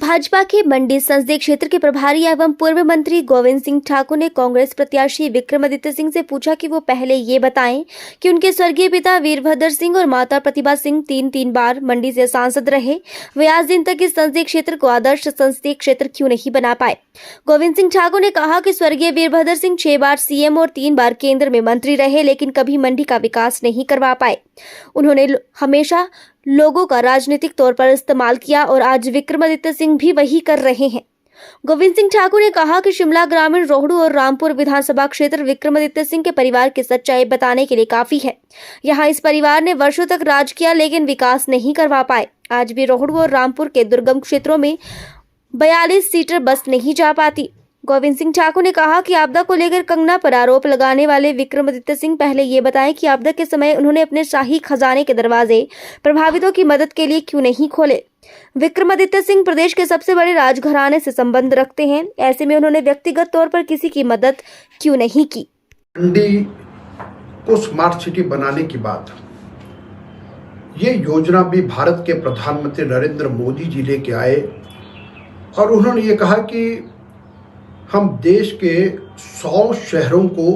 भाजपा के मंडी संसदीय क्षेत्र के प्रभारी एवं पूर्व मंत्री गोविंद सिंह ठाकुर ने कांग्रेस प्रत्याशी विक्रमादित्य सिंह से पूछा कि वो पहले ये बताएं कि उनके स्वर्गीय पिता वीरभद्र सिंह और माता प्रतिभा सिंह तीन बार मंडी से सांसद रहे, वे आज दिन तक इस संसदीय क्षेत्र को आदर्श संसदीय क्षेत्र क्यों नहीं बना पाए। गोविंद सिंह ठाकुर ने कहा कि स्वर्गीय वीरभद्र सिंह 6 बार सीएम और 3 बार केंद्र में मंत्री रहे, लेकिन कभी मंडी का विकास नहीं करवा पाए। उन्होंने हमेशा लोगों का राजनीतिक तौर पर इस्तेमाल किया और आज विक्रमादित्य सिंह भी वही कर रहे हैं। गोविंद सिंह ठाकुर ने कहा कि शिमला ग्रामीण, रोहडू और रामपुर विधानसभा क्षेत्र विक्रमादित्य सिंह के परिवार की सच्चाई बताने के लिए काफी है। यहाँ इस परिवार ने वर्षों तक राज किया, लेकिन विकास नहीं करवा पाए। आज भी रोहडू और रामपुर के दुर्गम क्षेत्रों में 42 सीटर बस नहीं जा पाती। गोविंद सिंह ठाकुर ने कहा कि आपदा को लेकर कंगना पर आरोप लगाने वाले विक्रमादित्य सिंह पहले ये बताएं कि आपदा के समय उन्होंने अपने शाही खजाने के दरवाजे प्रभावितों की मदद के लिए क्यों नहीं खोले। विक्रमादित्य सिंह प्रदेश के सबसे बड़े राजघराने से संबंध रखते हैं, ऐसे में उन्होंने व्यक्तिगत तौर पर किसी की मदद क्यों नहीं की। मंडी को स्मार्ट सिटी बनाने की बात, ये योजना भी भारत के प्रधानमंत्री नरेंद्र मोदी जी लेके आए और उन्होंने ये कहा कि हम देश के 100 शहरों को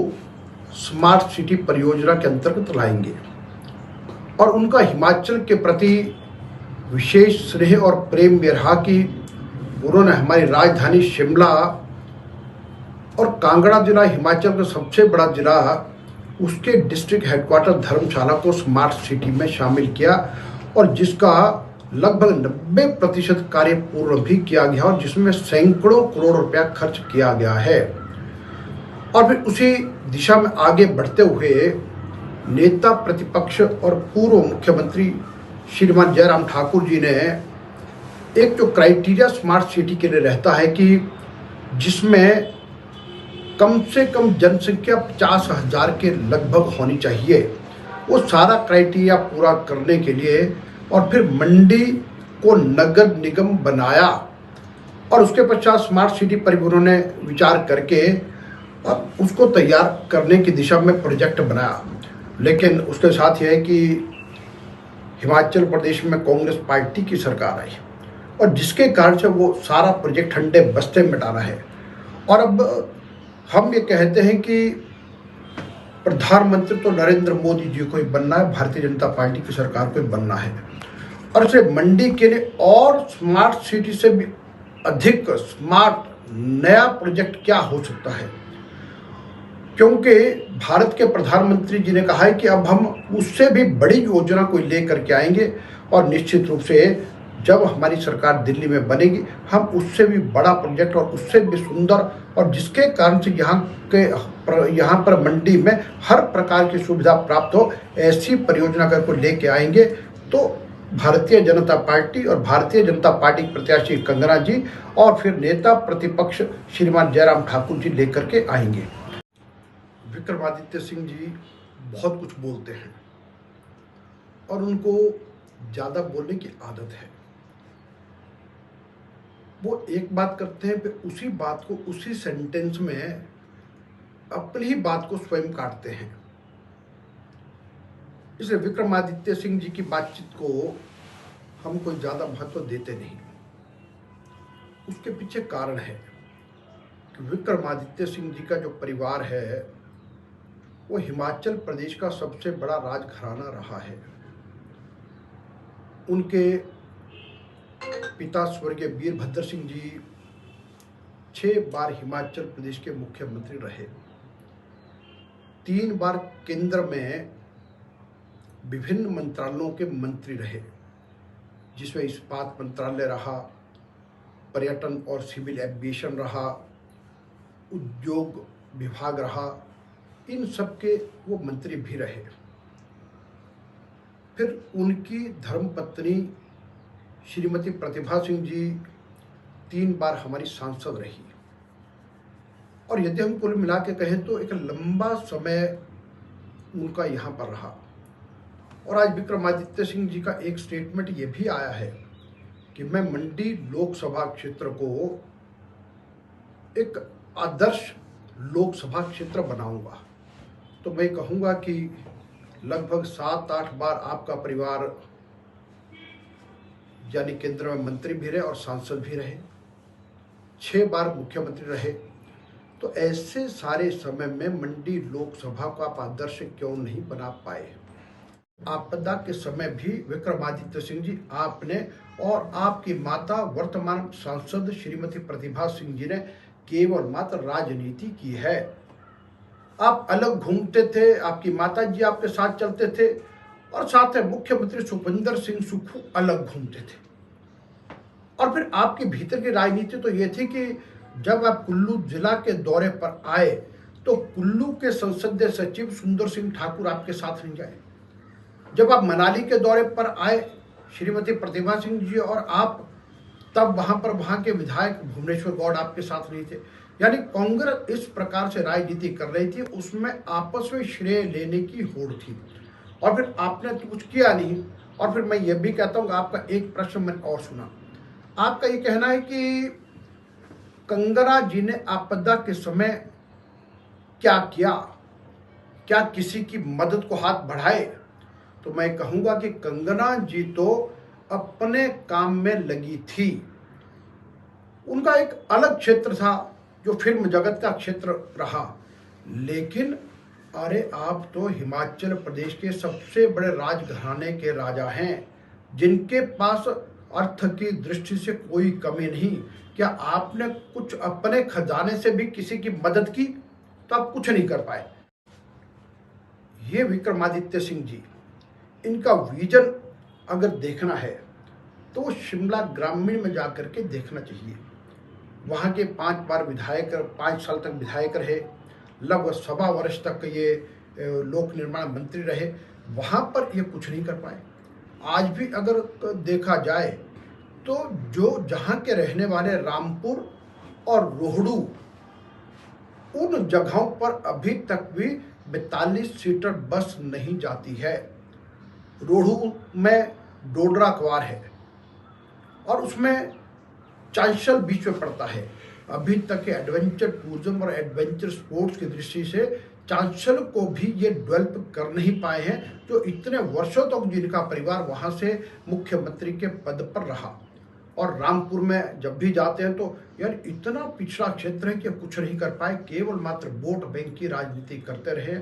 स्मार्ट सिटी परियोजना के अंतर्गत लाएंगे और उनका हिमाचल के प्रति विशेष स्नेह और प्रेम में रहा कि उन्होंने हमारी राजधानी शिमला और कांगड़ा जिला, हिमाचल का सबसे बड़ा जिला, उसके डिस्ट्रिक्ट हेडक्वार्टर धर्मशाला को स्मार्ट सिटी में शामिल किया और जिसका लगभग 90% कार्य पूर्ण भी किया गया और जिसमें सैकड़ों करोड़ रुपया खर्च किया गया है। और फिर उसी दिशा में आगे बढ़ते हुए नेता प्रतिपक्ष और पूर्व मुख्यमंत्री श्रीमान जयराम ठाकुर जी ने एक जो क्राइटेरिया स्मार्ट सिटी के लिए रहता है कि जिसमें कम से कम जनसंख्या 50,000 के लगभग होनी चाहिए, वो सारा क्राइटेरिया पूरा करने के लिए और फिर मंडी को नगर निगम बनाया और उसके पश्चात स्मार्ट सिटी पर भी उन्होंने विचार करके और उसको तैयार करने की दिशा में प्रोजेक्ट बनाया। लेकिन उसके साथ यह है कि हिमाचल प्रदेश में कांग्रेस पार्टी की सरकार आई और जिसके कारण से वो सारा प्रोजेक्ट ठंडे बस्ते में डाला है। और अब हम ये कहते हैं कि प्रधानमंत्री तो नरेंद्र मोदी जी को ही बनना है, भारतीय जनता पार्टी की सरकार को ही बनना है और इसे मंडी के लिए और स्मार्ट सिटी से भी अधिक स्मार्ट नया प्रोजेक्ट क्या हो सकता है, क्योंकि भारत के प्रधानमंत्री जी ने कहा है कि अब हम उससे भी बड़ी योजना कोई लेकर के आएंगे और निश्चित रूप से जब हमारी सरकार दिल्ली में बनेगी हम उससे भी बड़ा प्रोजेक्ट और उससे भी सुंदर और जिसके कारण से यहाँ पर मंडी में हर प्रकार की सुविधा प्राप्त हो, ऐसी परियोजना अगर को लेके आएंगे तो भारतीय जनता पार्टी और भारतीय जनता पार्टी के प्रत्याशी कंगना जी और फिर नेता प्रतिपक्ष श्रीमान जयराम ठाकुर जी लेकर के आएंगे। विक्रमादित्य सिंह जी बहुत कुछ बोलते हैं और उनको ज़्यादा बोलने की आदत है। वो एक बात करते हैं फिर उसी बात को उसी सेंटेंस में अपनी ही बात को स्वयं काटते हैं। इसलिए विक्रमादित्य सिंह जी की बातचीत को हम कोई ज़्यादा महत्व देते नहीं। उसके पीछे कारण है कि विक्रमादित्य सिंह जी का जो परिवार है वो हिमाचल प्रदेश का सबसे बड़ा राजघराना रहा है। उनके पिता स्वर्गीय वीरभद्र सिंह जी 6 बार हिमाचल प्रदेश के मुख्यमंत्री रहे, 3 बार केंद्र में विभिन्न मंत्रालयों के मंत्री रहे, जिसमें इस्पात मंत्रालय रहा, पर्यटन और सिविल एविएशन रहा, उद्योग विभाग रहा, इन सब के वो मंत्री भी रहे। फिर उनकी धर्मपत्नी श्रीमती प्रतिभा सिंह जी 3 बार हमारी सांसद रही और यदि हम कुल मिला के कहें तो एक लंबा समय उनका यहाँ पर रहा। और आज विक्रमादित्य सिंह जी का एक स्टेटमेंट ये भी आया है कि मैं मंडी लोकसभा क्षेत्र को एक आदर्श लोकसभा क्षेत्र बनाऊंगा। तो मैं कहूँगा कि लगभग 7-8 बार आपका परिवार यानी केंद्र में मंत्री भी रहे और सांसद भी रहे, 6 बार मुख्यमंत्री रहे। तो ऐसे सारे समय में मंडी लोकसभा को आप आदर्श क्यों नहीं बना पाए? आपदा के समय भी विक्रमादित्य सिंह जी आपने और आपकी माता वर्तमान सांसद श्रीमती प्रतिभा सिंह जी ने केवल मात्र राजनीति की है। आप अलग घूमते थे, आपकी माता जी आपके साथ चलते थे और साथ में मुख्यमंत्री सुखविंदर सिंह सुक्खू अलग घूमते थे। और फिर आपके भीतर की राजनीति तो ये थी कि जब आप कुल्लू जिला के दौरे पर आए तो कुल्लू के संसदीय सचिव सुंदर सिंह ठाकुर आपके साथ नहीं जाए। जब आप मनाली के दौरे पर आए श्रीमती प्रतिभा सिंह जी और आप, तब वहां के विधायक भुवनेश्वर गौड़ आपके साथ नहीं थे। यानी कांग्रेस इस प्रकार से राजनीति कर रही थी, उसमें आपस में श्रेय लेने की होड़ थी। और फिर आपने तो कुछ किया नहीं। और फिर मैं ये भी कहता हूँ, आपका एक प्रश्न मैंने और सुना, आपका ये कहना है कि कंगना जी ने आपदा के समय क्या किया, क्या किसी की मदद को हाथ बढ़ाए? तो मैं कहूंगा कि कंगना जी तो अपने काम में लगी थी। उनका एक अलग क्षेत्र था जो फिल्म जगत का क्षेत्र रहा, लेकिन अरे आप तो हिमाचल प्रदेश के सबसे बड़े राजघराने के राजा हैं, जिनके पास अर्थ की दृष्टि से कोई कमी नहीं। क्या आपने कुछ अपने खजाने से भी किसी की मदद की? तो आप कुछ नहीं कर पाए। ये विक्रमादित्य सिंह जी, इनका विजन अगर देखना है तो शिमला ग्रामीण में जाकर के देखना चाहिए। वहाँ के 5 बार विधायक, 5 साल तक विधायक रहे, लगभग 1.25 वर्ष तक ये लोक निर्माण मंत्री रहे, वहाँ पर ये कुछ नहीं कर पाए। आज भी अगर देखा जाए तो जो जहाँ के रहने वाले रामपुर और रोहड़ू, उन जगहों पर अभी तक भी 42 सीटर बस नहीं जाती है। रोहड़ू में डोडरा क्वार है और उसमें चांशल बीच में पड़ता है। अभी तक एडवेंचर टूरिज्म और एडवेंचर स्पोर्ट्स की दृष्टि से चांशल को भी ये डेवलप कर नहीं पाए हैं, जो इतने वर्षों तक जिनका परिवार वहां से मुख्यमंत्री के पद पर रहा। और रामपुर में जब भी जाते हैं तो यार इतना पिछड़ा क्षेत्र है कि कुछ नहीं कर पाए, केवल मात्र वोट बैंक की राजनीति करते रहे।